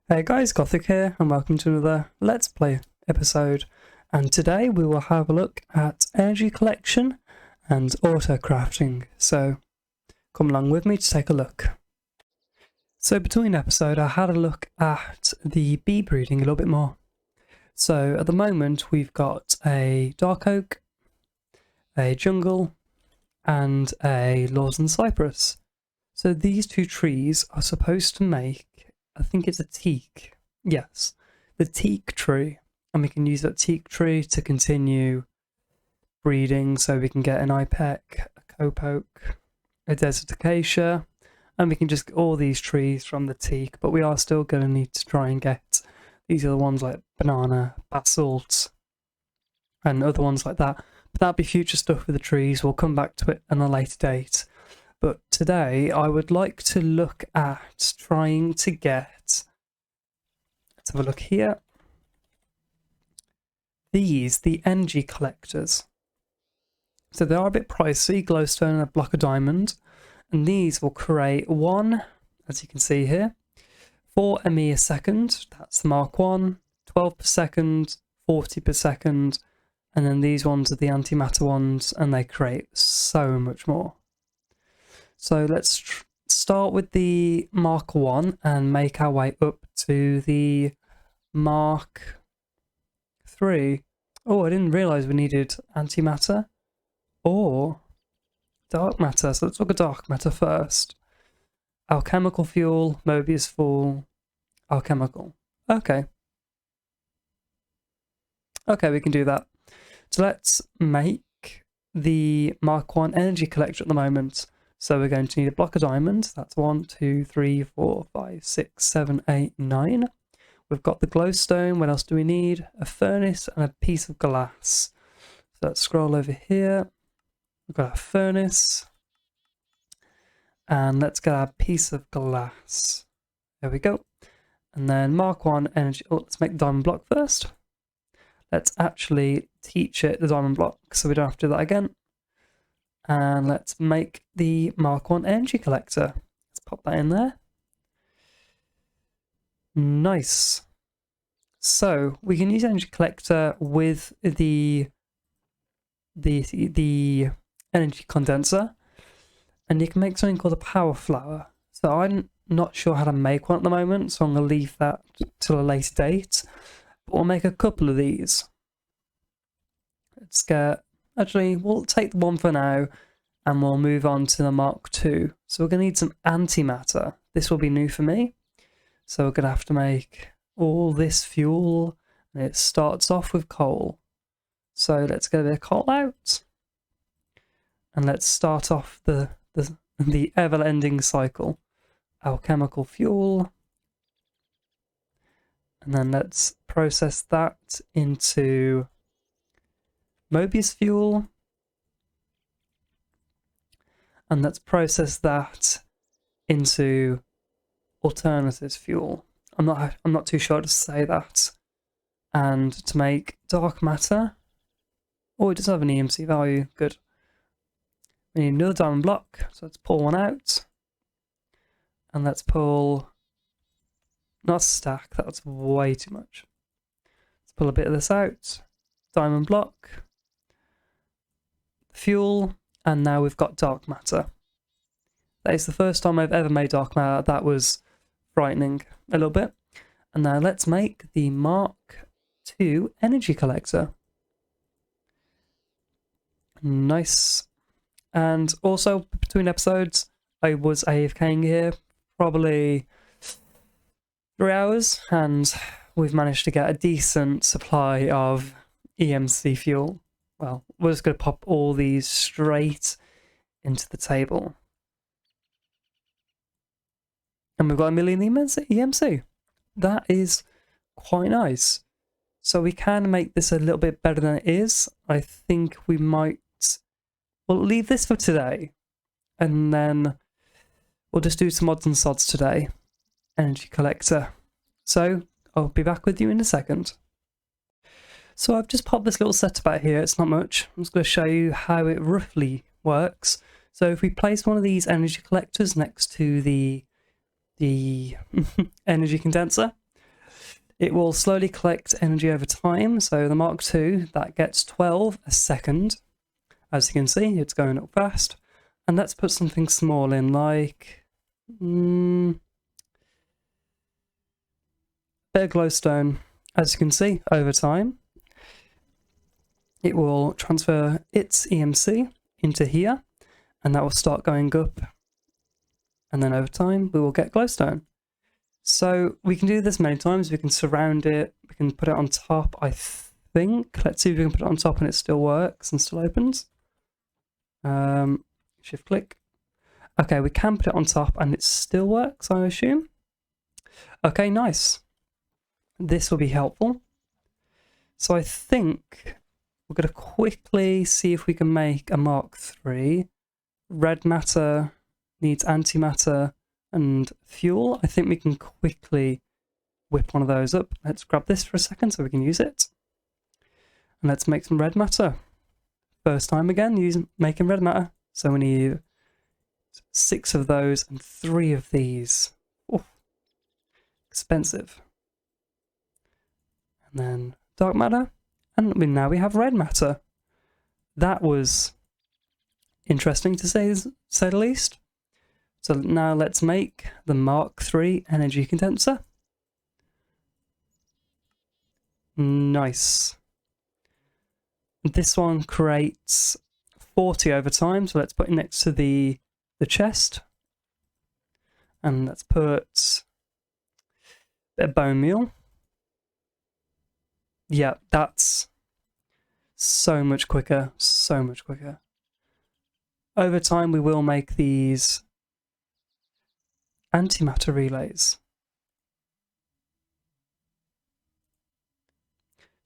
Hey guys, Gothic here, and welcome to another Let's Play episode. And today we will have a look at energy collection and auto crafting. So come along with me to take a look. So between episode, I had a look at the bee breeding a little bit more. So at the moment, we've got a dark oak, a jungle, and a Lawson cypress. So these two trees are supposed to make, I think it's a teak. Yes, the teak tree. And we can use that teak tree to continue breeding, so we can get an IPEC, a cope oak, a desert acacia, and we can just get all these trees from the teak, but we are still going to need to try and get these other ones like banana, basalt, and other ones like that. But that'll be future stuff with the trees. We'll come back to it on a later date. But today I would like to look at trying to get, let's have a look here, the energy collectors. So they are a bit pricey, glowstone and a block of diamond, and these will create one, as you can see here, 4 ME a second, that's the Mark 1, 12 per second, 40 per second, and then these ones are the antimatter ones, and they create so much more. So let's start with the Mark 1 and make our way up to the Mark 3. Oh, I didn't realise we needed antimatter or dark matter. So let's look at dark matter first. Alchemical fuel, Mobius fuel, alchemical. Okay, we can do that. So let's make the Mark 1 energy collector at the moment. So we're going to need a block of diamonds. That's 1, 2, 3, 4, 5, 6, 7, 8, 9. We've got the glowstone. What else do we need? A furnace and a piece of glass. So let's scroll over here. We've got our furnace. And let's get our piece of glass. There we go. And then Mark 1 energy. Oh, let's make the diamond block first. Let's actually teach it the diamond block so we don't have to do that again. And let's make the Mark 1 energy collector. Let's pop that in there. Nice. So we can use energy collector with the energy condenser, and you can make something called a power flower. So I'm not sure how to make one at the moment, so I'm going to leave that till a later date. But we'll make a couple of these. Let's get... Actually, we'll take the one for now, and we'll move on to the Mark II. So we're going to need some antimatter. This will be new for me. So we're going to have to make all this fuel, and it starts off with coal. So let's get a bit of coal out, and let's start off the ever-ending cycle. Alchemical fuel, and then let's process that into Mobius fuel, and let's process that into alternative fuel. I'm not too sure to say that. And to make dark matter, oh, it does have an EMC value, good. We need another diamond block, so let's pull one out, and let's pull, not a stack, that's way too much. Let's pull a bit of this out, diamond block, fuel, and now we've got dark matter. That is the first time I've ever made dark matter. That was frightening a little bit. And now let's make the Mark II energy collector. Nice. And also between episodes, I was AFKing here probably 3 hours, and we've managed to get a decent supply of EMC fuel. Well, we're just going to pop all these straight into the table. And we've got 1 million EMC. That is quite nice. So we can make this a little bit better than it is. I think we might... We'll leave this for today. And then we'll just do some odds and sods today. Energy collector. So I'll be back with you in a second. So I've just popped this little setup out here. It's not much. I'm just going to show you how it roughly works. So if we place one of these energy collectors next to the energy condenser, It will slowly collect energy over time. So the Mark II, that gets 12 a second. As you can see, it's going up fast. And let's put something small in, like bit of glowstone. As you can see, over time, it will transfer its EMC into here, and that will start going up. And then over time, we will get glowstone. So we can do this many times. We can surround it. We can put it on top, I think. Let's see if we can put it on top and it still works and still opens. Shift click. Okay, we can put it on top and it still works, I assume. Okay, nice. This will be helpful. So I think we're going to quickly see if we can make a Mark III. Red matter needs antimatter and fuel. I think we can quickly whip one of those up. Let's grab this for a second so we can use it. And let's make some red matter. First time again making red matter. So we need 6 of those and 3 of these. Oof. Expensive. And then dark matter. And now we have red matter. That was interesting to say the least. So now let's make the Mark III energy condenser. Nice. This one creates 40 over time, so let's put it next to the chest. And let's put a bit of bone meal. Yeah, that's so much quicker, so much quicker. Over time, we will make these antimatter relays.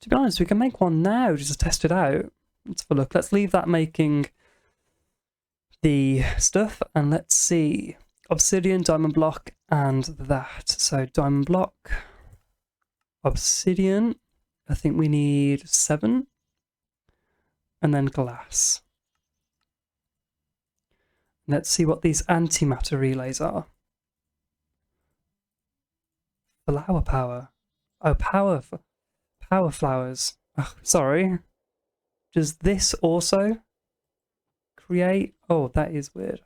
To be honest, we can make one now just to test it out. Let's have a look. Let's leave that making the stuff and let's see. Obsidian, diamond block, and that. So diamond block, obsidian, I think we need 7, and then glass. Let's see what these antimatter relays are. Flower power. Oh, power flowers. Oh, sorry. Does this also create? Oh, that is weird.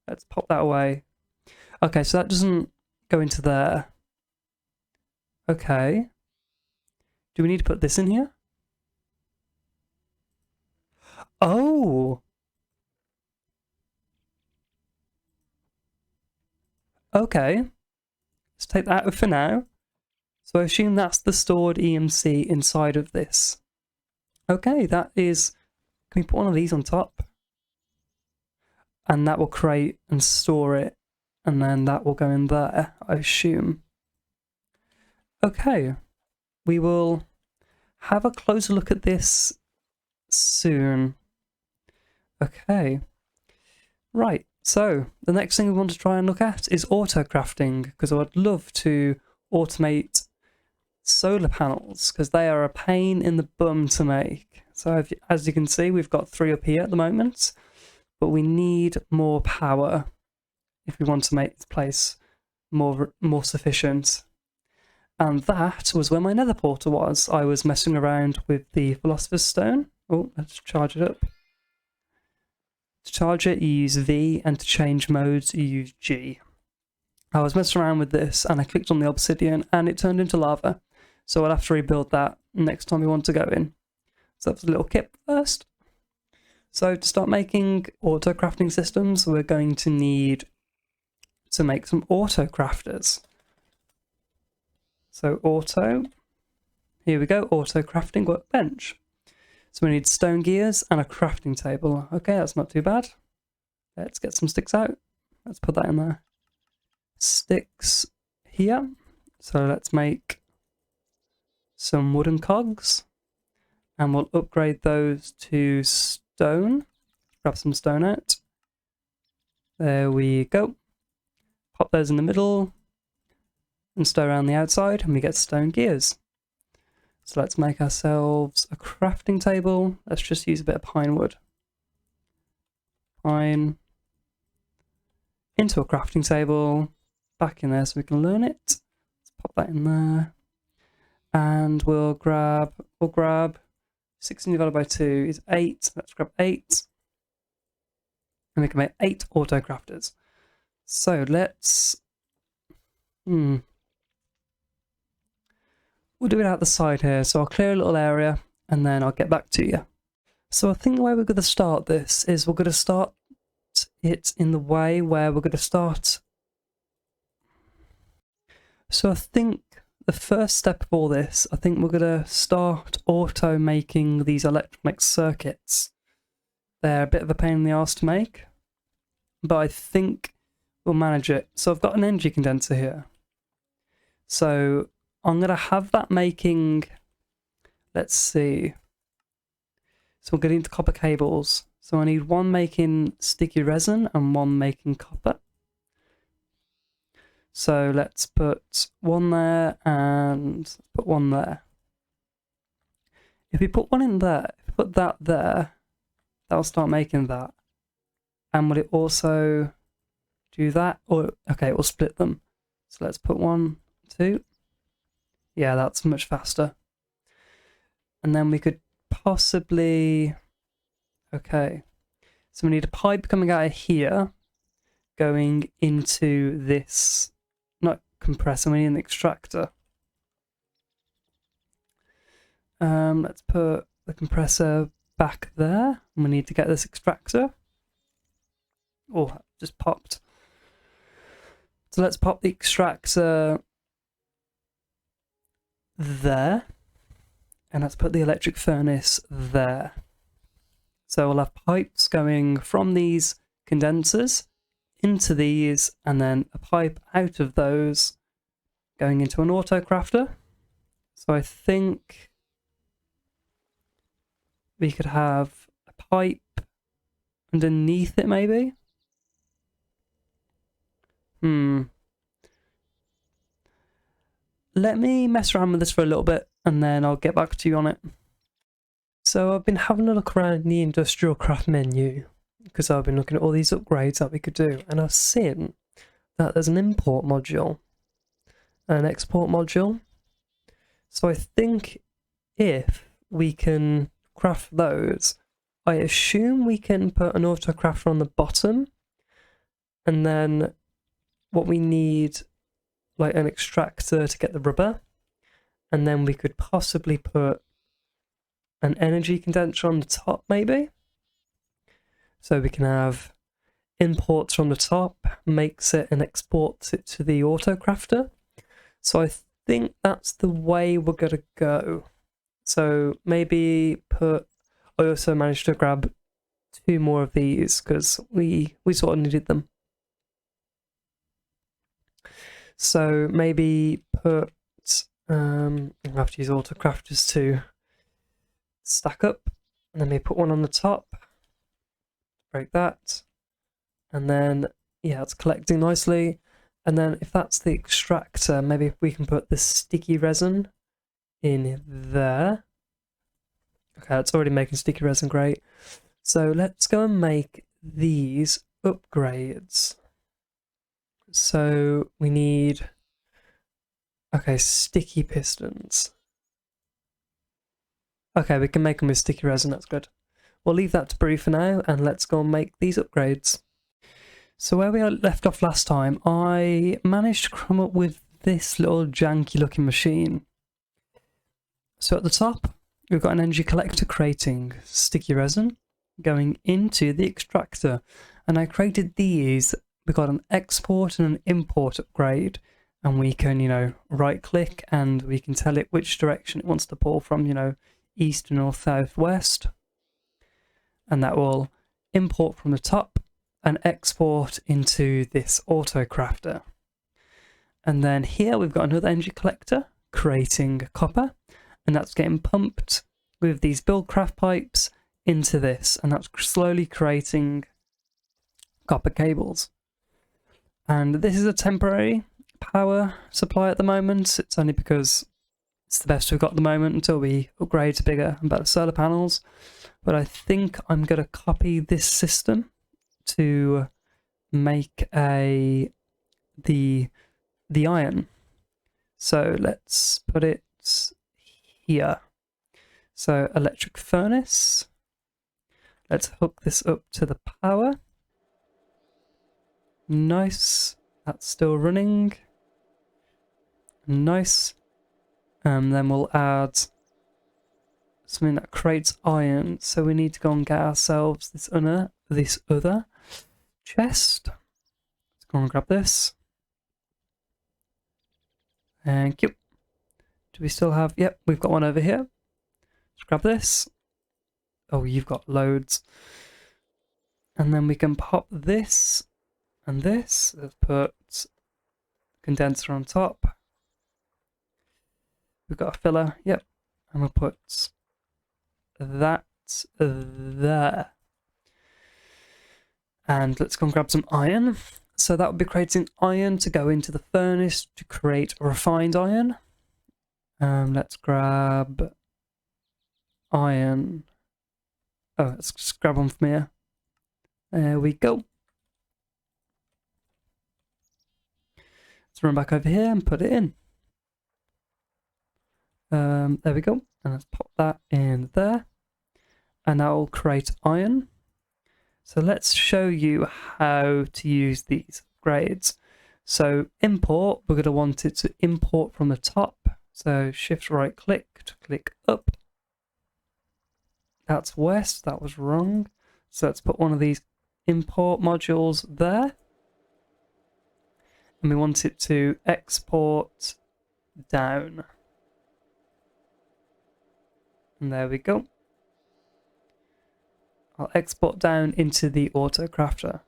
Let's pop that away. Okay, so that doesn't go into there. Okay. Do we need to put this in here? Oh! Okay. Let's take that out for now. So I assume that's the stored EMC inside of this. Okay, that is... Can we put one of these on top? And that will create and store it. And then that will go in there, I assume. Okay. We will have a closer look at this soon. Okay. Right, so the next thing we want to try and look at is auto crafting, because I would love to automate solar panels, because they are a pain in the bum to make. So as you can see, we've got 3 up here at the moment, but we need more power if we want to make this place more sufficient. And that was where my nether portal was. I was messing around with the Philosopher's Stone. Oh, let's charge it up. To charge it, you use V, and to change modes, you use G. I was messing around with this, and I clicked on the obsidian, and it turned into lava. So I'll have to rebuild that next time we want to go in. So that's a little kit first. So to start making auto crafting systems, we're going to need to make some auto crafters. So auto, here we go, auto crafting workbench. So we need stone gears and a crafting table. Okay, that's not too bad. Let's get some sticks out. Let's put that in there. Sticks here. So let's make some wooden cogs. And we'll upgrade those to stone. Grab some stone out. There we go. Pop those in the middle. And stow around the outside, and we get stone gears. So let's make ourselves a crafting table. Let's just use a bit of pine wood. Pine. Into a crafting table. Back in there so we can learn it. Let's pop that in there. and we'll grab 16 divided by 2 is 8. Let's grab 8. And we can make 8 auto crafters. So let's we'll do it out the side here. So I'll clear a little area and then I'll get back to you. So I think the way we're going to start this is we're going to start it in the way where we're going to start. So I think the first step of all this, I think we're going to start auto making these electronic circuits. They're a bit of a pain in the arse to make, but I think we'll manage it. So I've got an energy condenser here. So I'm going to have that making, let's see. So we're getting into copper cables. So I need one making sticky resin and one making copper. So let's put one there and put one there. If we put one in there, if we put that there, that'll start making that. And will it also do that? Or okay, it will split them. So let's put 1, 2. Yeah, that's much faster. And then we could possibly, okay. So we need a pipe coming out of here, going into this, not compressor, we need an extractor. Let's put the compressor back there. And we need to get this extractor. Oh, just popped. So let's pop the extractor there. And let's put the electric furnace there. So we'll have pipes going from these condensers into these, and then a pipe out of those going into an auto crafter. So I think we could have a pipe underneath it, maybe. Let me mess around with this for a little bit and then I'll get back to you on it. So I've been having a look around the industrial craft menu because I've been looking at all these upgrades that we could do, and I've seen that there's an import module and an export module. So I think if we can craft those, I assume we can put an auto crafter on the bottom, and then what we need, like an extractor to get the rubber, and then we could possibly put an energy condenser on the top, maybe. So we can have imports from the top, makes it and exports it to the auto crafter. So I think that's the way we're going to go. So maybe put, I also managed to grab 2 more of these because we sort of needed them. So maybe put, I'll have to use auto crafters to stack up, and then maybe put one on the top, break that, and then yeah, it's collecting nicely. And then if that's the extractor, maybe we can put the sticky resin in there. Okay, it's already making sticky resin, great. So let's go and make these upgrades. So we need, okay, sticky pistons. Okay, we can make them with sticky resin, that's good. We'll leave that to brew for now, and let's go and make these upgrades. So where we left off last time, I managed to come up with this little janky looking machine. So at the top, we've got an energy collector creating sticky resin going into the extractor. And I created these. We've got an export and an import upgrade. And we can, you know, right click and we can tell it which direction it wants to pull from, you know, east, north, south, west. And that will import from the top and export into this auto crafter. And then here we've got another energy collector creating copper, and that's getting pumped with these buildcraft pipes into this, and that's slowly creating copper cables. And this is a temporary power supply at the moment. It's only because it's the best we've got at the moment until we upgrade to bigger and better solar panels. But I think I'm going to copy this system to make the iron. So let's put it here. So electric furnace. Let's hook this up to the power. Nice. That's still running. Nice. And then we'll add something that creates iron. So we need to go and get ourselves this other chest. Let's go and grab this. Thank you. Do we still have... Yep, we've got one over here. Let's grab this. Oh, you've got loads. And then we can pop this and this. Let's put condenser on top. We've got a filler. Yep. And we'll put that there. And let's go and grab some iron. So that would be creating iron to go into the furnace to create refined iron. Let's grab iron. Oh, let's just grab one from here. There we go. Let's run back over here and put it in. There we go. And let's pop that in there. And that will create iron. So let's show you how to use these grades. So import, we're going to want it to import from the top. So shift right click to click up. That's west, that was wrong. So let's put one of these import modules there. And we want it to export down. And there we go. I'll export down into the auto crafter.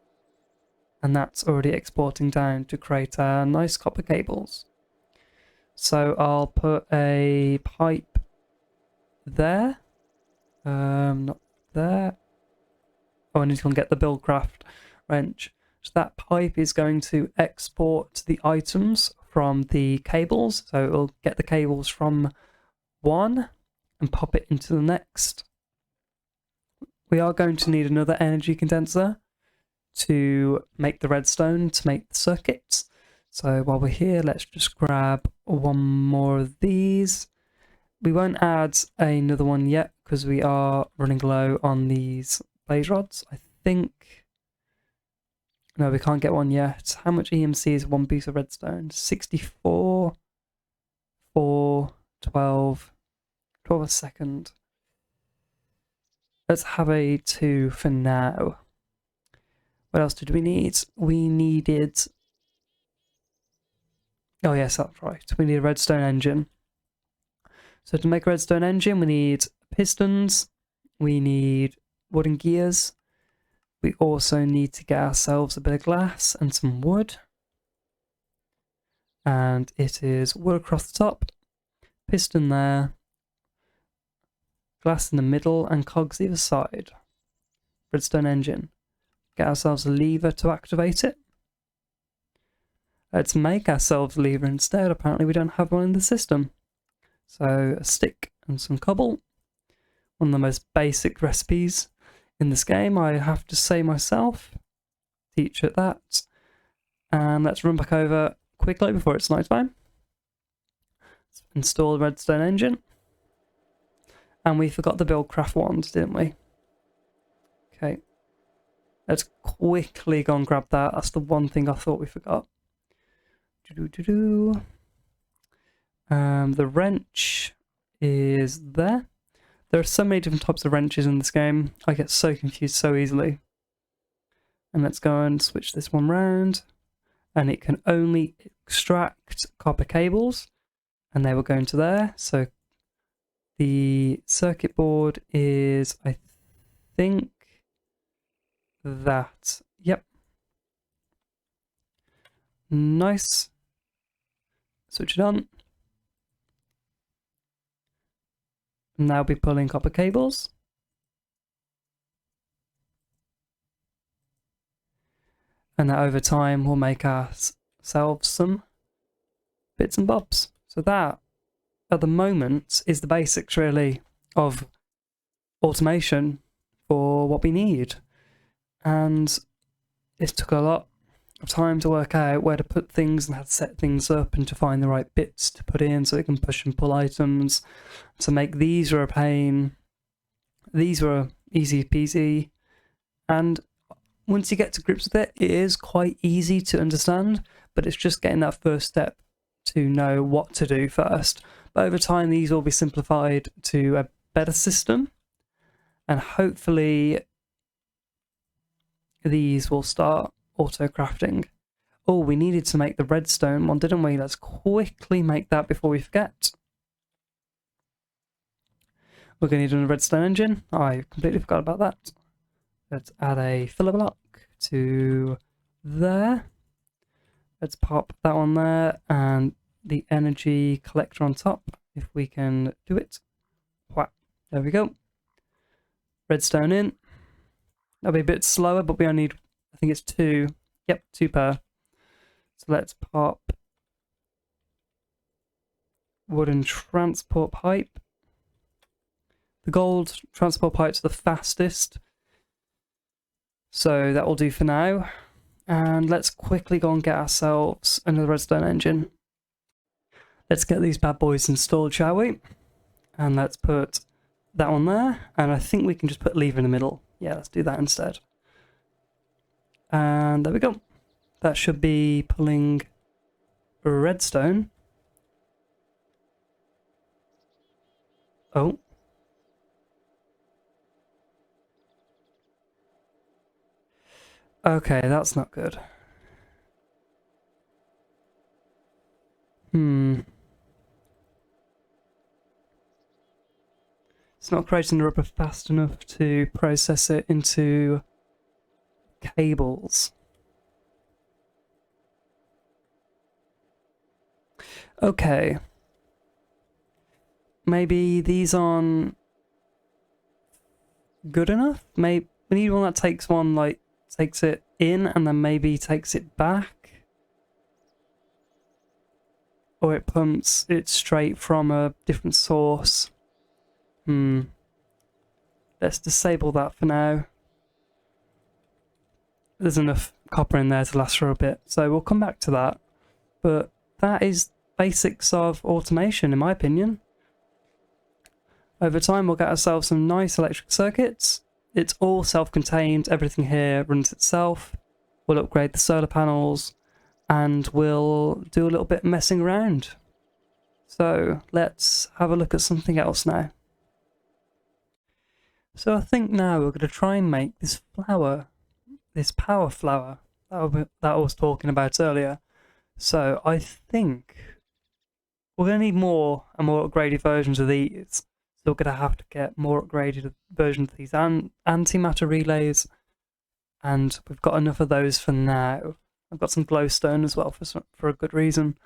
And that's already exporting down to create our nice copper cables. So I'll put a pipe there. Not there. Oh, I need to go and get the Buildcraft wrench. So that pipe is going to export the items from the cables. So it'll get the cables from one and pop it into the next. We are going to need another energy condenser to make the redstone to make the circuits. So while we're here, let's just grab one more of these. We won't add another one yet because we are running low on these blaze rods. I think... No, we can't get one yet. How much EMC is one piece of redstone? 64, 4, 12 a second. Let's have a 2 for now. What else did we need? We needed... Oh yes, that's right. We need a redstone engine. So to make a redstone engine, we need pistons, we need wooden gears. We also need to get ourselves a bit of glass and some wood. And it is wood across the top, piston there, glass in the middle, and cogs either side. Redstone engine. Get ourselves a lever to activate it. Let's make ourselves a lever instead. Apparently we don't have one in the system. So a stick and some cobble. One of the most basic recipes in this game, I have to say myself. Teach at that. And let's run back over quickly before it's night time. Let's install the redstone engine. And we forgot the Buildcraft wand, didn't we? Okay. Let's quickly go and grab that. That's the one thing I thought we forgot. The wrench is there. There are so many different types of wrenches in this game. I get so confused so easily. And let's go and switch this one round. And it can only extract copper cables. And they will go into there. So the circuit board is, I think, that. Yep. Nice. Switch it on. Now be pulling copper cables. And that over time will make ourselves some bits and bobs. So that, at the moment, is the basics really of automation for what we need. And it took a lot. time to work out where to put things and how to set things up and to find the right bits to put in so it can push and pull items. To make these were a pain. These were easy peasy. And once you get to grips with it, it is quite easy to understand, but it's just getting that first step to know what to do first. But over time, these will be simplified to a better system, and hopefully these will start auto-crafting. Oh, we needed to make the redstone one, didn't we? Let's quickly make that before we forget. We're going to need a redstone engine. I completely forgot about that. Let's add a filler block to there. Let's pop that one there and the energy collector on top, if we can do it. Wow, there we go. Redstone in. That'll be a bit slower, but we only need, I think it's 2. Yep, 2 per. So let's pop wooden transport pipe. The gold transport pipe's the fastest, so that will do for now. And let's quickly go and get ourselves another redstone engine. Let's get these bad boys installed, shall we? And let's put that one there, and I think we can just put lever in the middle. Yeah, let's do that instead. And there we go. That should be pulling redstone. Oh. Okay, that's not good. It's not creating the rubber fast enough to process it into cables. Okay. Maybe these aren't good enough? Maybe we need one that takes takes it in and then maybe takes it back. Or it pumps it straight from a different source. Let's disable that for now. There's enough copper in there to last for a bit, so we'll come back to that. But that is basics of automation, in my opinion. Over time, we'll get ourselves some nice electric circuits. It's all self-contained, everything here runs itself. We'll upgrade the solar panels, and we'll do a little bit of messing around. So let's have a look at something else now. So I think now we're going to try and make this flower, this power flower that I was talking about earlier. So I think we're going to need more and more upgraded versions of these. So we're going to have to get more upgraded versions of these antimatter relays, and we've got enough of those for now. I've got some glowstone as well for a good reason.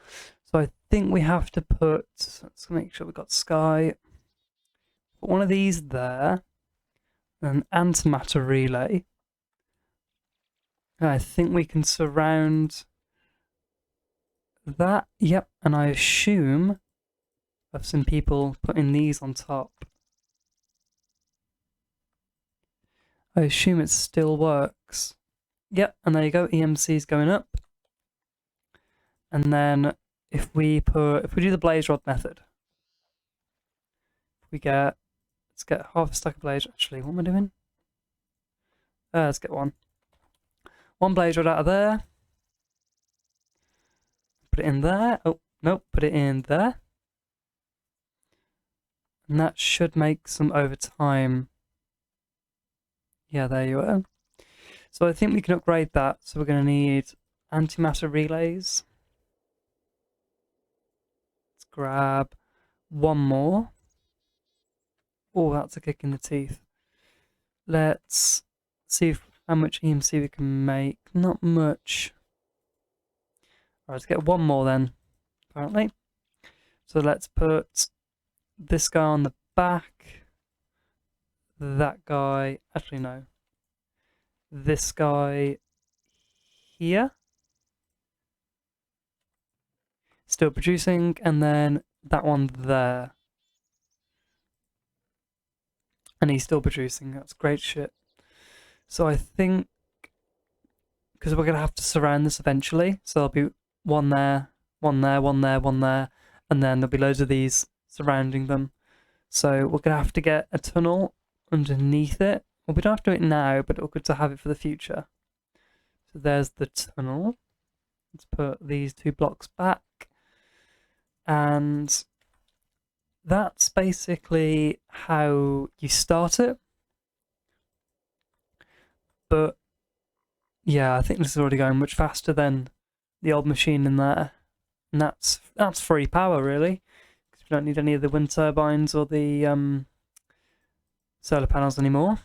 So I think we have to put, let's make sure we've got sky. Put one of these there, an antimatter relay. And I think we can surround that. Yep, and I assume I have some people putting these on top. I assume it still works. Yep, and there you go, EMC is going up. And then if we do the blaze rod method, let's get half a stack of blaze. Actually, what am I doing? Let's get one blaze rod out of there. Put it in there. Oh, nope, put it in there. And that should make some over time. Yeah, there you are. So I think we can upgrade that. So we're going to need antimatter relays. Let's grab one more. Oh, that's a kick in the teeth. Let's see how much EMC we can make. Not much. Alright, let's get one more then, apparently. So let's put this guy on the back. That guy, actually no. This guy here. Still producing, and then that one there. And he's still producing, that's great shit. So I think because we're going to have to surround this eventually. So there'll be one there, one there, one there, one there, and then there'll be loads of these surrounding them. So we're going to have to get a tunnel underneath it. Well, we don't have to do it now, but it'll be good to have it for the future. So there's the tunnel. Let's put these 2 blocks back. And that's basically how you start it. But yeah, I think this is already going much faster than the old machine in there. And that's free power, really. Because we don't need any of the wind turbines or the solar panels anymore.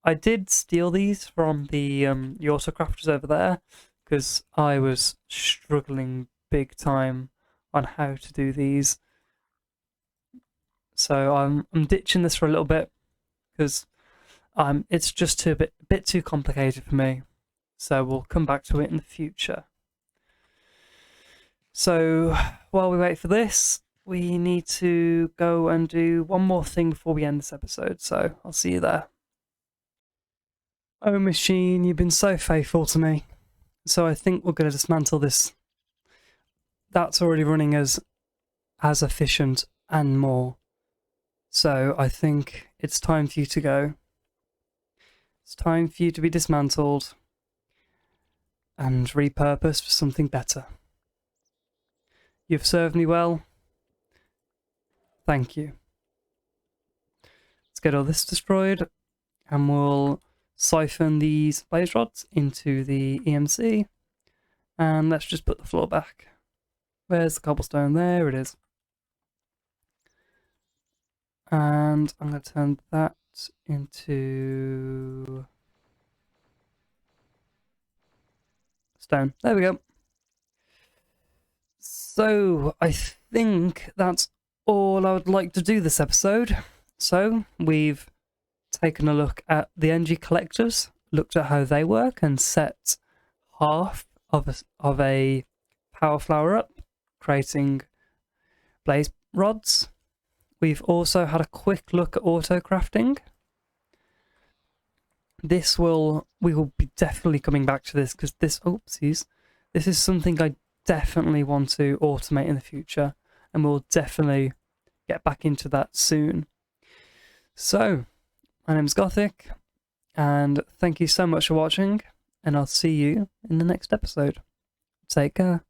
I did steal these from the autocrafters over there, because I was struggling big time on how to do these. So I'm ditching this for a little bit, because it's just a bit too complicated for me. So we'll come back to it in the future. So while we wait for this, we need to go and do one more thing before we end this episode. So I'll see you there. Oh, machine, you've been so faithful to me. So I think we're going to dismantle this. That's already running as efficient and more. So I think it's time for you to go. It's time for you to be dismantled and repurposed for something better. You've served me well. Thank you. Let's get all this destroyed, and we'll siphon these blaze rods into the EMC, and let's just put the floor back. Where's the cobblestone? There it is. And I'm going to turn that into stone. There we go. So I think that's all I would like to do this episode. So we've taken a look at the energy collectors, looked at how they work, and set half of a power flower up, creating blaze rods. We've also had a quick look at auto crafting. We will be definitely coming back to this, because this is something I definitely want to automate in the future, and we'll definitely get back into that soon. So, my name's Gothic, and thank you so much for watching, and I'll see you in the next episode. Take care.